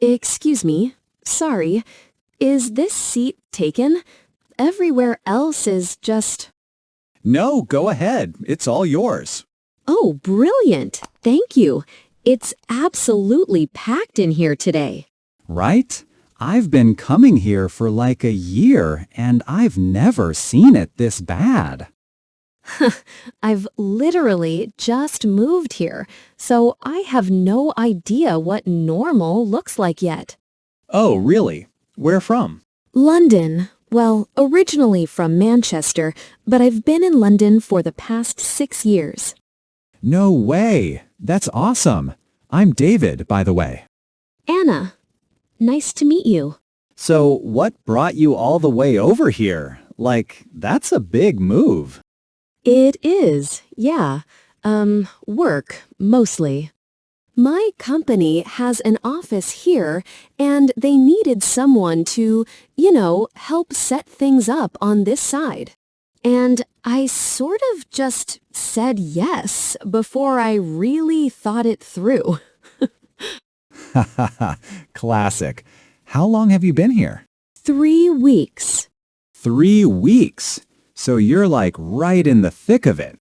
Excuse me. Sorry. Is this seat taken? Everywhere else is just... No, go ahead. It's all yours. Oh, brilliant. Thank you. It's absolutely packed in here today. Right? I've been coming here for like a year and I've never seen it this bad. I've literally just moved here, so I have no idea what normal looks like yet. Oh, really? Where from? London. Well, originally from Manchester, but I've been in London for the past 6 years. No way. That's awesome. I'm David, by the way. Anna. Nice to meet you. So what brought you all the way over here? Like, that's a big move. It is, yeah. Work, mostly. My company has an office here, and they needed someone to, help set things up on this side. And I sort of just said yes before I really thought it through. Ha ha ha. Classic. How long have you been here? 3 weeks. 3 weeks. So you're like right in the thick of it.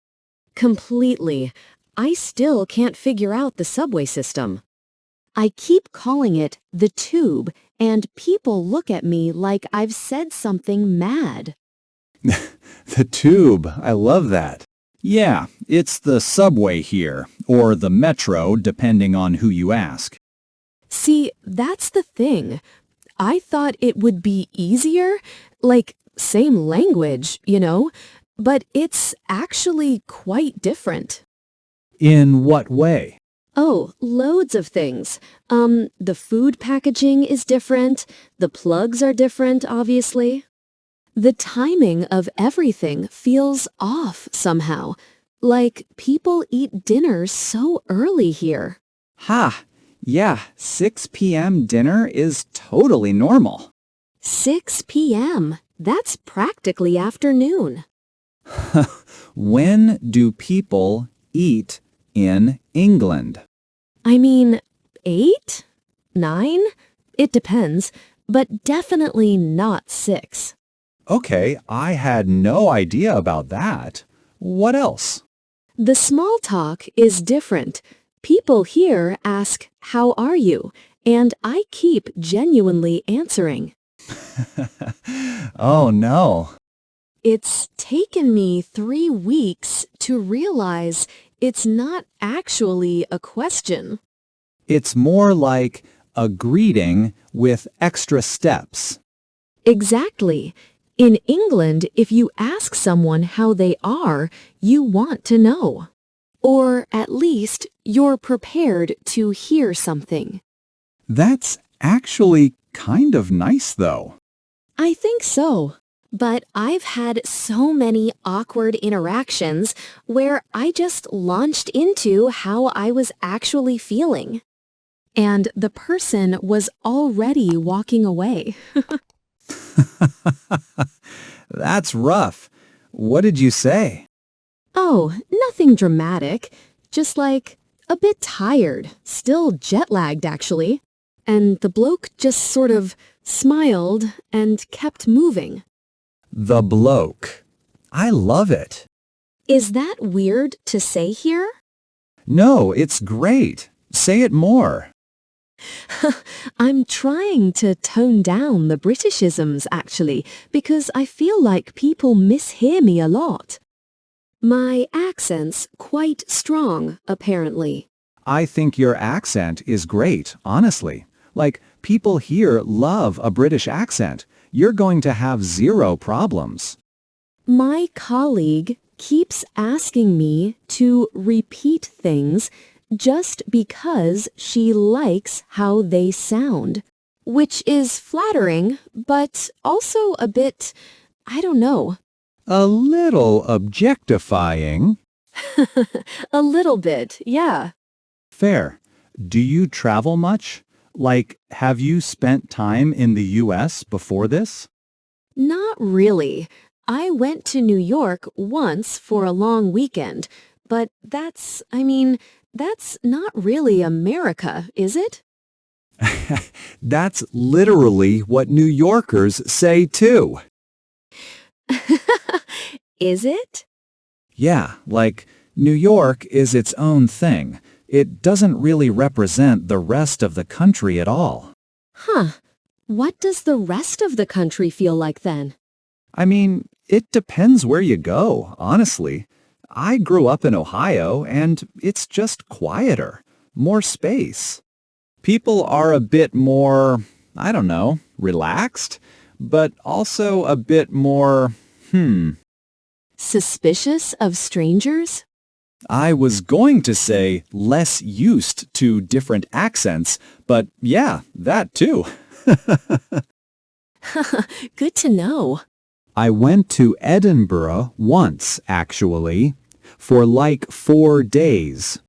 Completely. I still can't figure out the subway system. I keep calling it the tube, and people look at me like I've said something mad. The tube. I love that. Yeah, it's the subway here, or the metro, depending on who you ask. See, that's the thing. I thought it would be easier, like same language, but it's actually quite different. In what way? Oh, loads of things. The food packaging is different. The plugs are different, obviously. The timing of everything feels off somehow. Like people eat dinner so early here. Ha! Yeah, 6 p.m. dinner is totally normal. 6 p.m. That's practically afternoon. When do people eat in England? I mean, 8? 9? It depends, but definitely not 6. Okay, I had no idea about that. What else? The small talk is different. People here ask, "How are you?" And I keep genuinely answering. Oh no. It's taken me 3 weeks to realize it's not actually a question. It's more like a greeting with extra steps. Exactly. In England, if you ask someone how they are, you want to know. Or at least you're prepared to hear something. That's actually kind of nice, though. I think so. But I've had so many awkward interactions where I just launched into how I was actually feeling. And the person was already walking away. That's rough. What did you say? Oh, nothing dramatic. Just like a bit tired, still jet-lagged actually. And the bloke just sort of smiled and kept moving. The bloke. I love it. Is that weird to say here? No, it's great. Say it more. I'm trying to tone down the Britishisms, actually, because I feel like people mishear me a lot. My accent's quite strong, apparently. I think your accent is great, honestly. Like, people here love a British accent. You're going to have 0 problems. My colleague keeps asking me to repeat things just because she likes how they sound, which is flattering, but also a bit, I don't know. A little objectifying. A little bit, yeah. Fair. Do you travel much? Like, have you spent time in the U.S. before this? Not really. I went to New York once for a long weekend, but that's not really America, is it? That's literally what New Yorkers say too. Is it? Yeah, like New York is its own thing. It doesn't really represent the rest of the country at all. Huh. What does the rest of the country feel like then? I mean, it depends where you go, honestly. I grew up in Ohio, and it's just quieter, more space. People are a bit more, I don't know, relaxed, but also a bit more, Suspicious of strangers? I was going to say less used to different accents, but yeah, that too. Good to know. I went to Edinburgh once, actually, for like 4 days.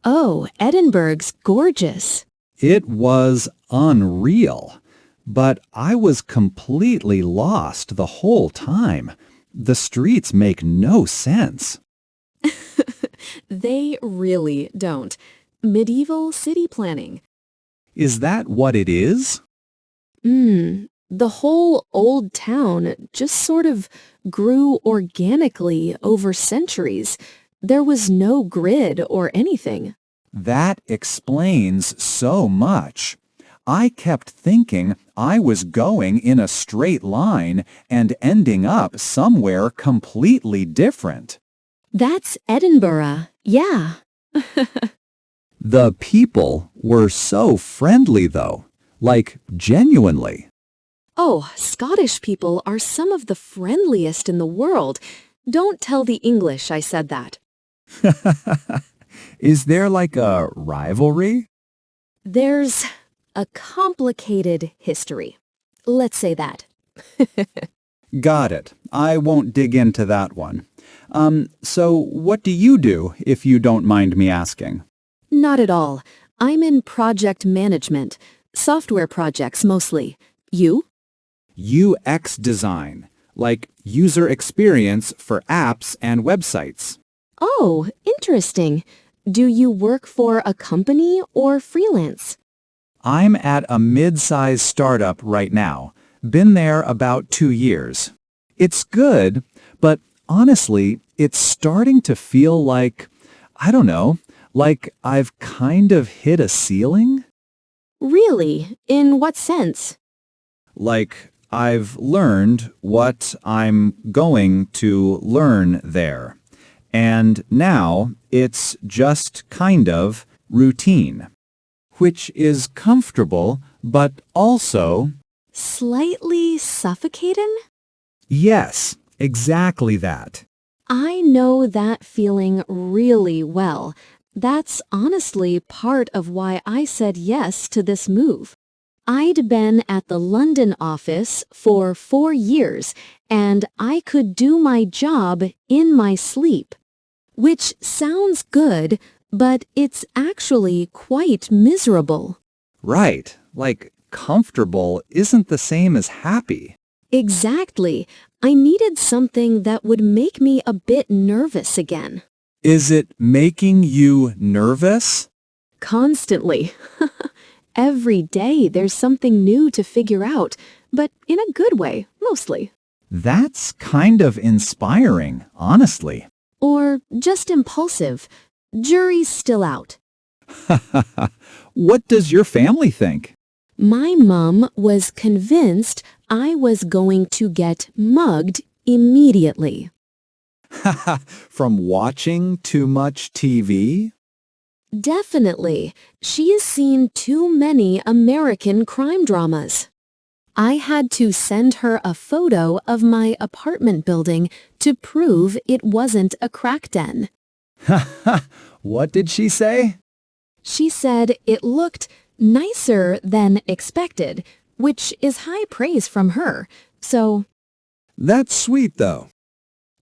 Oh, Edinburgh's gorgeous. It was unreal, but I was completely lost the whole time. The streets make no sense. They really don't. Medieval city planning. Is that what it is? The whole old town just sort of grew organically over centuries. There was no grid or anything. That explains so much. I kept thinking I was going in a straight line and ending up somewhere completely different. That's Edinburgh, yeah. The people were so friendly though, like genuinely. Oh, Scottish people are some of the friendliest in the world. Don't tell the English I said that. Is there like a rivalry? There's a complicated history. Let's say that. Got it. I won't dig into that one. So what do you do, if you don't mind me asking? Not at all. I'm in project management. Software projects mostly. You? UX design, like user experience for apps and websites. Oh, interesting. Do you work for a company or freelance? I'm at a mid-sized startup right now. Been there about 2 years. It's good, but honestly, it's starting to feel like, I don't know, like I've kind of hit a ceiling? Really? In what sense? Like I've learned what I'm going to learn there. And now it's just kind of routine, which is comfortable, but also... Slightly suffocating? Yes, exactly that. I know that feeling really well. That's honestly part of why I said yes to this move. I'd been at the London office for 4 years, and I could do my job in my sleep. Which sounds good, but it's actually quite miserable. Right, like comfortable isn't the same as happy. Exactly. I needed something that would make me a bit nervous again. Is it making you nervous? Constantly. Every day there's something new to figure out, but in a good way, mostly. That's kind of inspiring, honestly. Or just impulsive. Jury's still out. What does your family think? My mom was convinced I was going to get mugged immediately. From watching too much TV? Definitely. She has seen too many American crime dramas. I had to send her a photo of my apartment building to prove it wasn't a crack den. What did she say? She said it looked nicer than expected, which is high praise from her. So, That's sweet, though.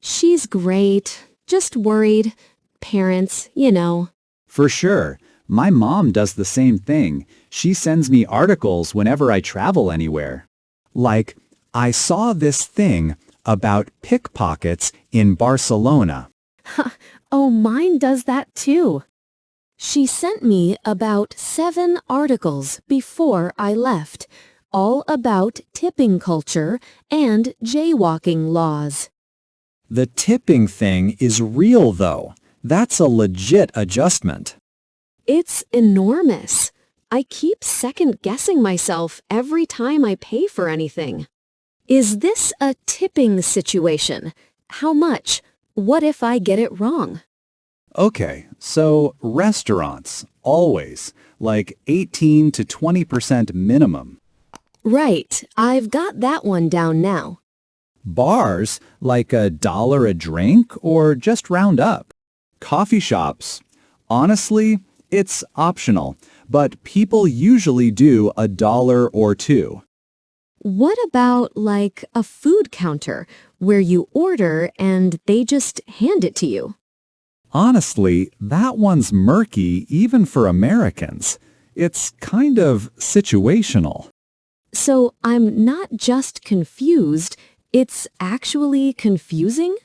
she's great. Just worried. Parents, you know. For sure. My mom does the same thing. She sends me articles whenever I travel anywhere. Like, I saw this thing about pickpockets in Barcelona. Oh, mine does that too. She sent me about 7 articles before I left, all about tipping culture and jaywalking laws. The tipping thing is real, though. That's a legit adjustment. It's enormous. I keep second-guessing myself every time I pay for anything. Is this a tipping situation? How much? What if I get it wrong? Okay, so restaurants, always, like 18 to 20% minimum. Right, I've got that one down now. Bars, like $1 a drink or just round up. Coffee shops, honestly, it's optional, but people usually do $1 or $2. What about like a food counter where you order and they just hand it to you? Honestly, that one's murky even for Americans. It's kind of situational. So I'm not just confused, it's actually confusing?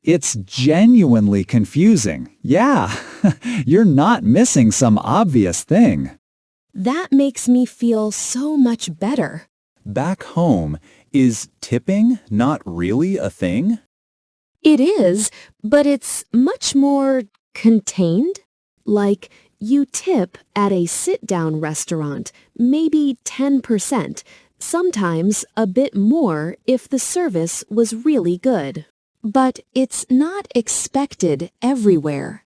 It's genuinely confusing. Yeah, you're not missing some obvious thing. That makes me feel so much better. Back home, is tipping not really a thing? It is, but it's much more contained. Like, you tip at a sit-down restaurant, maybe 10%, sometimes a bit more if the service was really good. But it's not expected everywhere.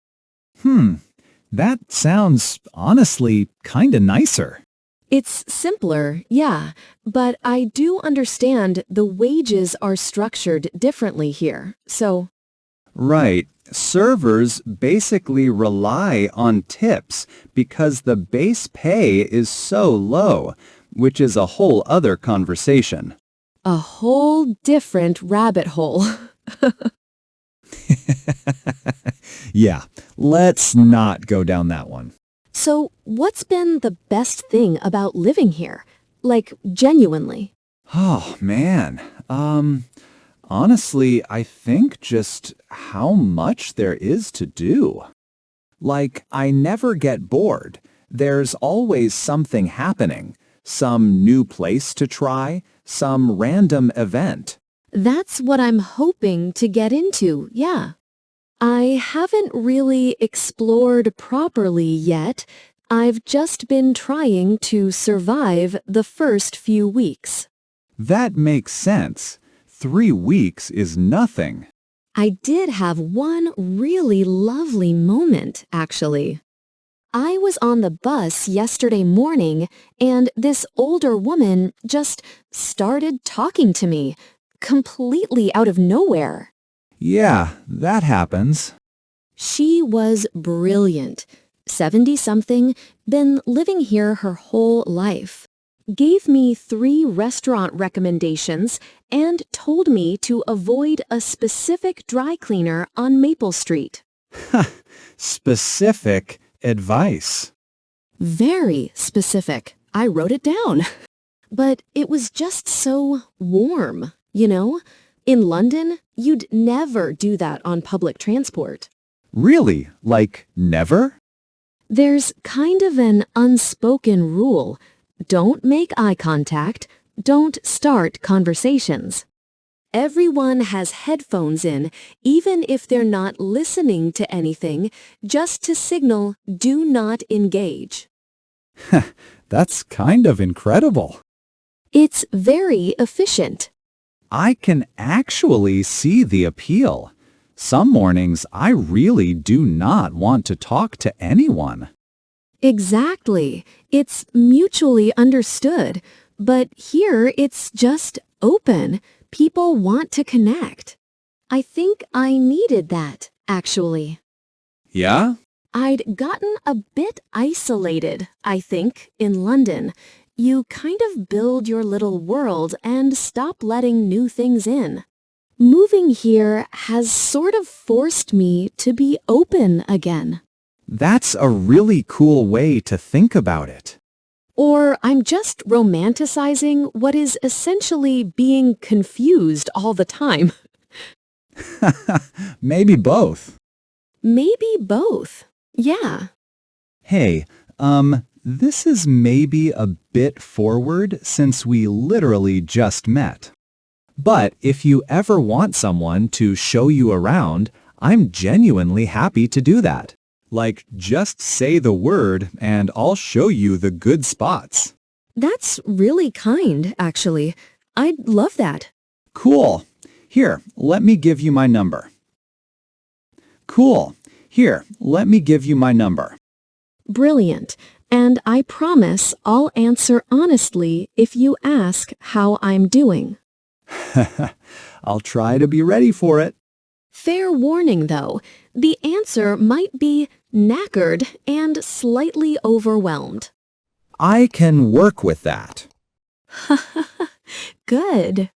That sounds honestly kinda nicer. It's simpler, yeah, but I do understand the wages are structured differently here, so Right. Servers basically rely on tips because the base pay is so low, which is a whole other conversation. a whole different rabbit hole. Yeah, let's not go down that one. So, what's been the best thing about living here? Like, genuinely. Oh, man. Honestly, I think just how much there is to do. Like, I never get bored. There's always something happening. Some new place to try, some random event. That's what I'm hoping to get into, yeah. I haven't really explored properly yet. I've just been trying to survive the first few weeks. That makes sense. 3 weeks is nothing. I did have one really lovely moment, actually. I was on the bus yesterday morning, and this older woman just started talking to me, completely out of nowhere. Yeah, that happens. She was brilliant, 70-something, been living here her whole life. Gave me 3 restaurant recommendations and told me to avoid a specific dry cleaner on Maple Street. Specific advice. Very specific. I wrote it down. But it was just so warm, you know? In London, you'd never do that on public transport. Really? Like never? There's kind of an unspoken rule. Don't make eye contact. Don't start conversations. Everyone has headphones in, even if they're not listening to anything, just to signal do not engage. That's kind of incredible. It's very efficient. I can actually see the appeal. Some mornings I really do not want to talk to anyone. Exactly. It's mutually understood. But here it's just open. People want to connect. I think I needed that, actually. Yeah? I'd gotten a bit isolated, I think, in London. You kind of build your little world and stop letting new things in. Moving here has sort of forced me to be open again. That's a really cool way to think about it. Or I'm just romanticizing what is essentially being confused all the time. Maybe both. Maybe both. Yeah. Hey, this is maybe a bit forward since we literally just met. But if you ever want someone to show you around, I'm genuinely happy to do that. Like, just say the word and I'll show you the good spots. That's really kind, actually. I'd love that. Cool. Here, let me give you my number. Cool. Here, let me give you my number. Brilliant. And I promise I'll answer honestly if you ask how I'm doing. I'll try to be ready for it. Fair warning, though. The answer might be knackered and slightly overwhelmed. I can work with that. Good.